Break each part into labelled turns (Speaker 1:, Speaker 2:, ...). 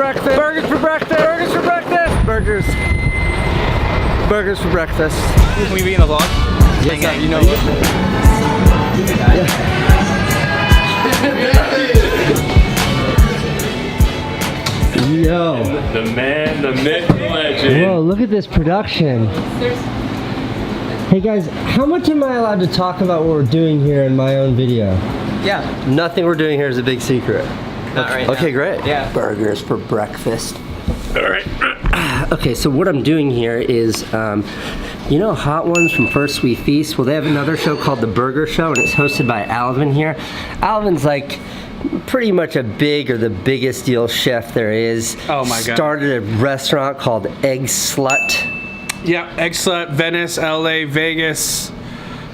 Speaker 1: breakfast. Burgers for breakfast. Burgers for breakfast. Burgers. Burgers for breakfast.
Speaker 2: Can we be in the vlog?
Speaker 1: Yes,
Speaker 2: sir.
Speaker 1: you know Yo.
Speaker 3: The man, the myth, the legend.
Speaker 1: Whoa, look at this production. Hey guys, how much am I allowed to talk about what we're doing here in my own video?
Speaker 2: Yeah.
Speaker 1: Nothing we're doing here is a big secret.
Speaker 2: Not right now.
Speaker 1: Okay, great.
Speaker 2: Yeah.
Speaker 1: Burgers for breakfast.
Speaker 3: All right.
Speaker 1: Okay, so what I'm doing here is, you know Hot Ones from First We Feast? Well, they have another show called The Burger Show, and it's hosted by Alvin here. Alvin's like pretty much a big or the biggest deal chef there is.
Speaker 4: Oh my God.
Speaker 1: Started a restaurant called Egg Slut.
Speaker 4: Yeah, Egg Slut, Venice, LA, Vegas,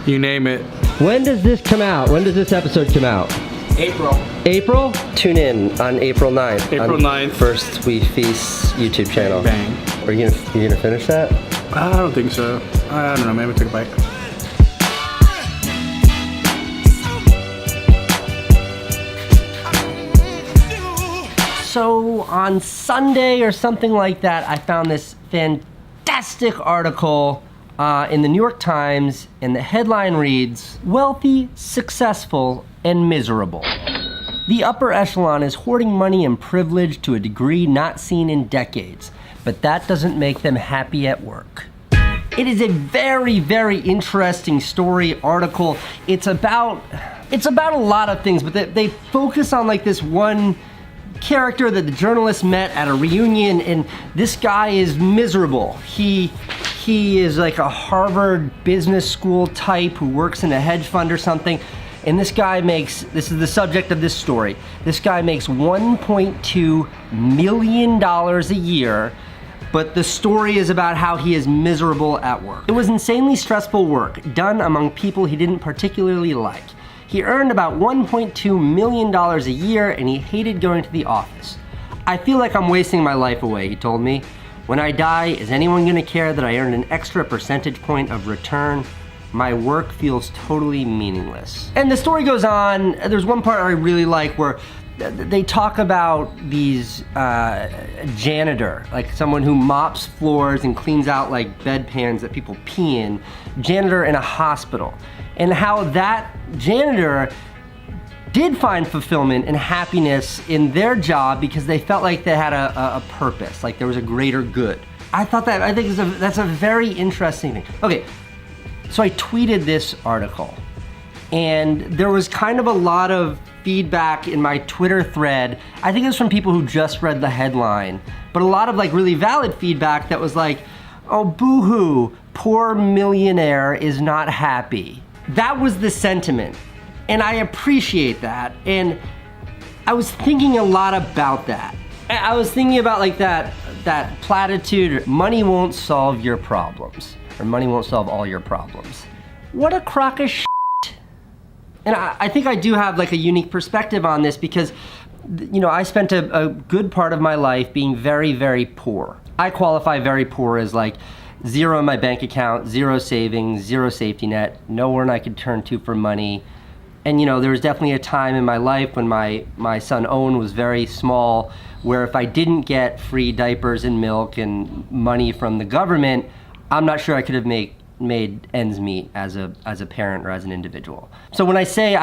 Speaker 4: you name it.
Speaker 1: When does this come out? When does this episode come out?
Speaker 2: April.
Speaker 1: April? Tune in on April 9th.
Speaker 4: April
Speaker 1: on
Speaker 4: 9th.
Speaker 1: First We Feast YouTube channel.
Speaker 4: Bang.
Speaker 1: Are you gonna finish that?
Speaker 4: I don't think so. I don't know, maybe take a bite.
Speaker 1: So on Sunday or something like that, I found this fantastic article in the New York Times, and the headline reads, "Wealthy, Successful, and Miserable. The upper echelon is hoarding money and privilege to a degree not seen in decades, but that doesn't make them happy at work." It is a very, very interesting story, article. It's about a lot of things, but they focus on like this one character that the journalist met at a reunion, and this guy is miserable. He is like a Harvard business school type who works in a hedge fund or something, and this guy makes, this is the subject of this story, this guy makes $1.2 million a year, but the story is about how he is miserable at work. It was insanely stressful work, done among people he didn't particularly like. He earned about $1.2 million a year, and he hated going to the office. "I feel like I'm wasting my life away," he told me. "When I die, is anyone gonna care that I earned an extra percentage point of return? My work feels totally meaningless." And the story goes on. There's one part I really like where they talk about these janitor, like someone who mops floors and cleans out like bedpans that people pee in, janitor in a hospital, and how that janitor did find fulfillment and happiness in their job because they felt like they had a purpose, like there was a greater good. I think that's a very interesting thing. Okay, so I tweeted this article, and there was kind of a lot of feedback in my Twitter thread. I think it was from people who just read the headline, but a lot of like really valid feedback that was like, "Oh, boo-hoo, poor millionaire is not happy." That was the sentiment, and I appreciate that, and I was thinking a lot about that. I was thinking about like that platitude, money won't solve your problems, or money won't solve all your problems. What a crock of shit. And I think I do have like a unique perspective on this because, you know, I spent a good part of my life being very, very poor. I qualify very poor as like zero in my bank account, zero savings, zero safety net, no one I could turn to for money. And you know, there was definitely a time in my life when my son Owen was very small, where if I didn't get free diapers and milk and money from the government, I'm not sure I could have made ends meet as a parent or as an individual. So when I say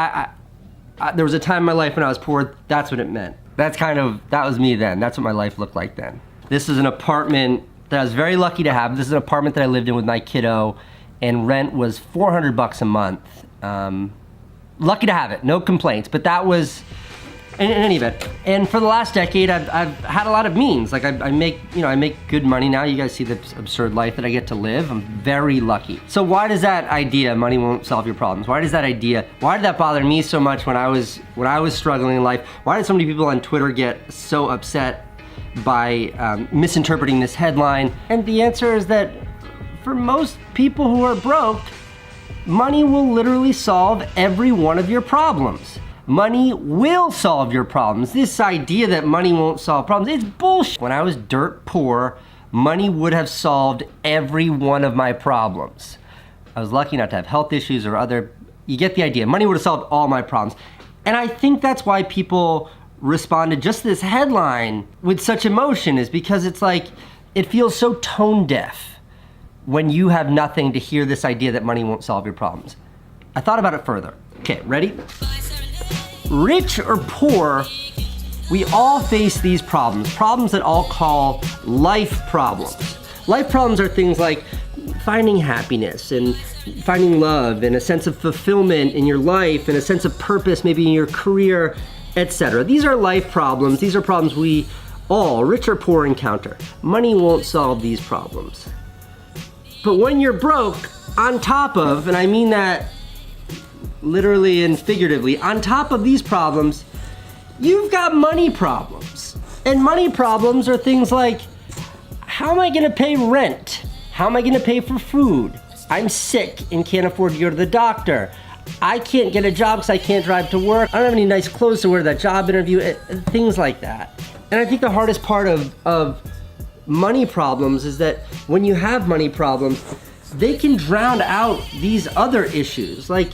Speaker 1: there was a time in my life when I was poor, that's what it meant. That was me then. That's what my life looked like then. This is an apartment that I was very lucky to have. This is an apartment that I lived in with my kiddo, and rent was $400 a month. Lucky to have it, no complaints, but that was, in any event. And for the last decade, I've had a lot of means. Like I make good money now. You guys see the absurd life that I get to live. I'm very lucky. So why does that idea, money won't solve your problems, why did that bother me so much when I was struggling in life? Why did so many people on Twitter get so upset by misinterpreting this headline? And the answer is that for most people who are broke, money will literally solve every one of your problems. Money will solve your problems. This idea that money won't solve problems, it's bullshit. When I was dirt poor, money would have solved every one of my problems. I was lucky not to have health issues or other, you get the idea. Money would have solved all my problems. And I think that's why people responded just to this headline with such emotion is because it's like, it feels so tone deaf when you have nothing to hear this idea that money won't solve your problems. I thought about it further. Okay, ready? Rich or poor, we all face these problems that I'll call life problems. Life problems are things like finding happiness and finding love and a sense of fulfillment in your life and a sense of purpose maybe in your career, etc. These are life problems. These are problems we all, rich or poor, encounter. Money won't solve these problems. But when you're broke, on top of, and I mean that literally and figuratively, on top of these problems, you've got money problems. And money problems are things like, how am I gonna pay rent? How am I gonna pay for food? I'm sick and can't afford to go to the doctor. I can't get a job because I can't drive to work. I don't have any nice clothes to wear to that job interview, things like that. And I think the hardest part of money problems is that when you have money problems, they can drown out these other issues. Like,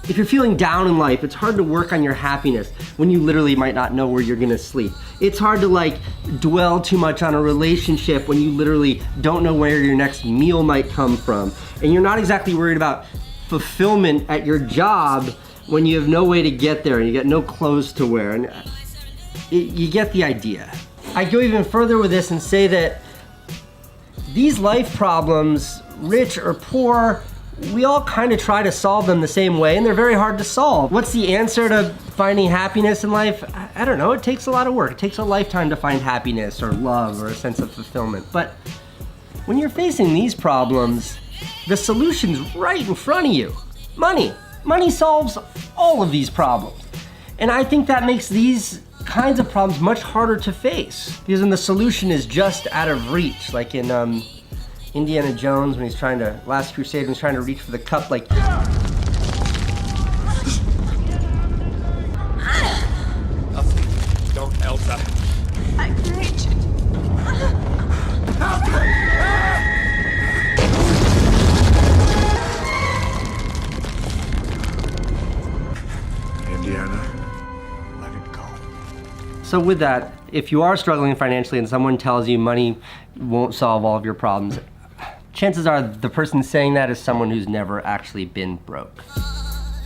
Speaker 1: if you're feeling down in life, it's hard to work on your happiness when you literally might not know where you're gonna sleep. It's hard to like dwell too much on a relationship when you literally don't know where your next meal might come from. And you're not exactly worried about fulfillment at your job when you have no way to get there and you got no clothes to wear. And you get the idea. I go even further with this and say that these life problems, rich or poor, we all kind of try to solve them the same way, and they're very hard to solve. What's the answer to finding happiness in life? I don't know, it takes a lot of work. It takes a lifetime to find happiness or love or a sense of fulfillment. But when you're facing these problems, the solution's right in front of you. Money. Money solves all of these problems. And I think that makes these kinds of problems much harder to face, because when the solution is just out of reach, like in Indiana Jones when he's trying to, Last Crusade, when he's trying to reach for the cup, like,
Speaker 3: Don't, Elsa.
Speaker 5: I can reach it.
Speaker 6: Indiana, let it go.
Speaker 1: so with that, if you are struggling financially and someone tells you money won't solve all of your problems, chances are the person saying that is someone who's never actually been broke.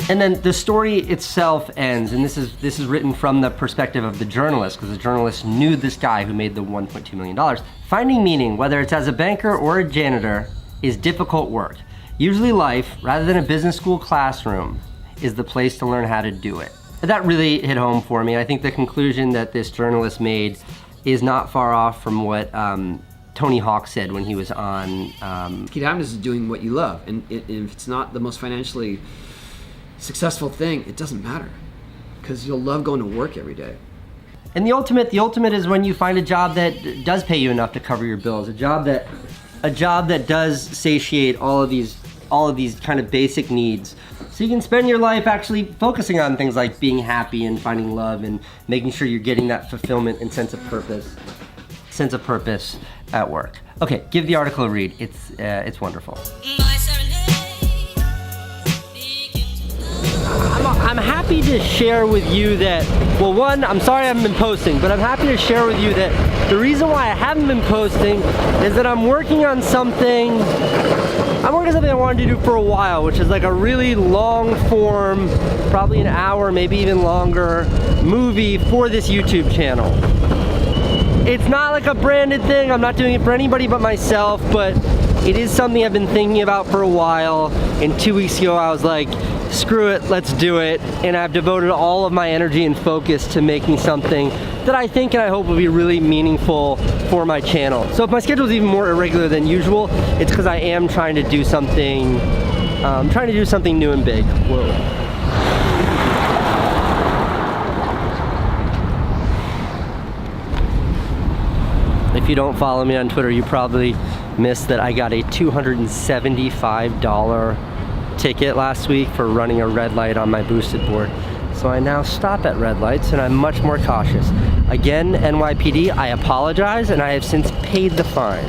Speaker 1: And then the story itself ends, and this is written from the perspective of the journalist, because the journalist knew this guy who made the $1.2 million. Finding meaning, whether it's as a banker or a janitor, is difficult work. Usually life, rather than a business school classroom, is the place to learn how to do it. That really hit home for me. I think the conclusion that this journalist made is not far off from what Tony Hawk said when he was on.
Speaker 7: Key to happiness is doing what you love, and if it's not the most financially successful thing, it doesn't matter, because you'll love going to work every day.
Speaker 1: And the ultimate is when you find a job that does pay you enough to cover your bills, a job that does satiate all of these kind of basic needs. So you can spend your life actually focusing on things like being happy and finding love and making sure you're getting that fulfillment and sense of purpose at work. Okay, give the article a read. It's wonderful. I'm happy to share with you that, well, one, I'm sorry I haven't been posting, but I'm happy to share with you that the reason why I haven't been posting is that I'm working on something I wanted to do for a while, which is like a really long form, probably an hour, maybe even longer, movie for this YouTube channel. It's not like a branded thing, I'm not doing it for anybody but myself, but it is something I've been thinking about for a while, and 2 weeks ago I was like, screw it, let's do it, and I've devoted all of my energy and focus to making something that I think and I hope will be really meaningful for my channel. So if my schedule is even more irregular than usual, it's because I am trying to do something, new and big. Whoa. If you don't follow me on Twitter, you probably missed that I got a $275 ticket last week for running a red light on my boosted board. So I now stop at red lights and I'm much more cautious. Again, NYPD, I apologize and I have since paid the fine.